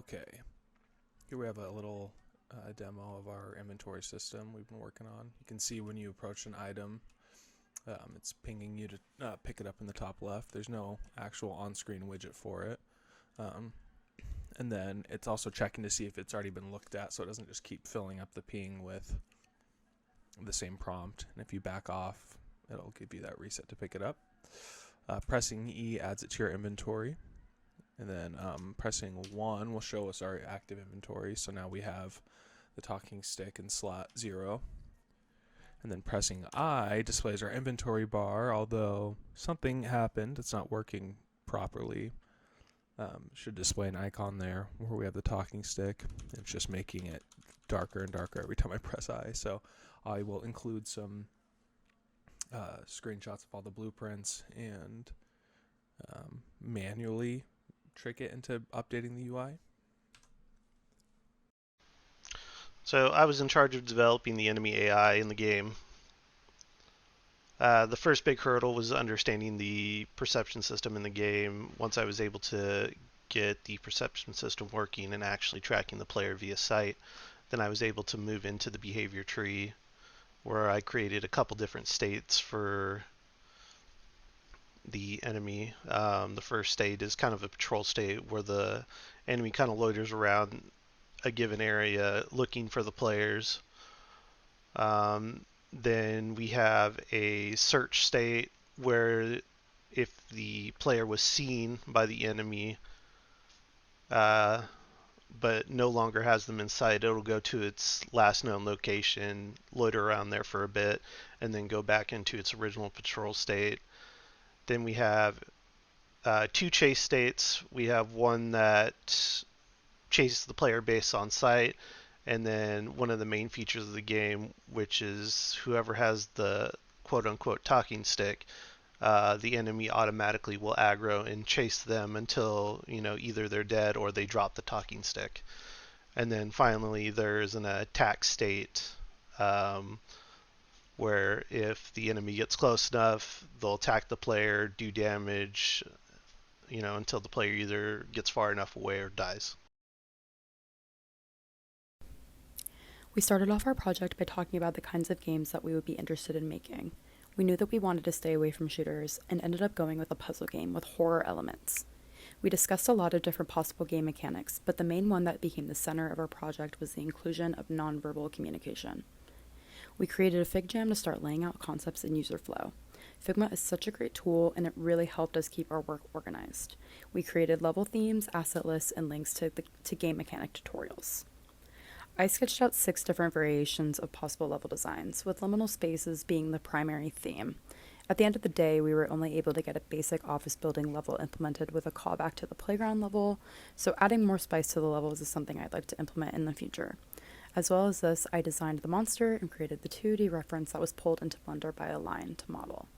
Okay, here we have a little demo of our inventory system we've been working on. You can see when you approach an item, it's pinging you to pick it up in the top left. There's no actual on-screen widget for it. And then it's also checking to see if it's already been looked at, so it doesn't just keep filling up the ping with the same prompt. And if you back off, it'll give you that reset to pick it up. Pressing E adds it to your inventory. And then pressing 1 will show us our active inventory. So now we have the talking stick in slot 0. And then pressing I displays our inventory bar, although something happened. It's not working properly. Should display an icon there where we have the talking stick. It's just making it darker and darker every time I press I. So I will include some screenshots of all the blueprints and manually trick it into updating the UI. So I was in charge of developing the enemy AI in the game. The first big hurdle was understanding the perception system in the game. Once I was able to get the perception system working and actually tracking the player via sight, then I was able to move into the behavior tree, where I created a couple different states for the enemy. The first state is kind of a patrol state where the enemy kind of loiters around a given area looking for the players. Then we have a search state where if the player was seen by the enemy but no longer has them in sight, it'll go to its last known location, loiter around there for a bit, and then go back into its original patrol state. Then we have two chase states. We have one that chases the player based on sight, and then one of the main features of the game, which is whoever has the quote-unquote talking stick, the enemy automatically will aggro and chase them until either they're dead or they drop the talking stick. And then finally, there's an attack state where if the enemy gets close enough, they'll attack the player, do damage, until the player either gets far enough away or dies. We started off our project by talking about the kinds of games that we would be interested in making. We knew that we wanted to stay away from shooters and ended up going with a puzzle game with horror elements. We discussed a lot of different possible game mechanics, but the main one that became the center of our project was the inclusion of nonverbal communication. We created a Fig Jam to start laying out concepts in user flow. Figma is such a great tool, and it really helped us keep our work organized. We created level themes, asset lists, and links to game mechanic tutorials. I sketched out 6 different variations of possible level designs, with liminal spaces being the primary theme. At the end of the day, we were only able to get a basic office building level implemented with a callback to the playground level, so adding more spice to the levels is something I'd like to implement in the future. As well as this, I designed the monster and created the 2D reference that was pulled into Blender by a line to model.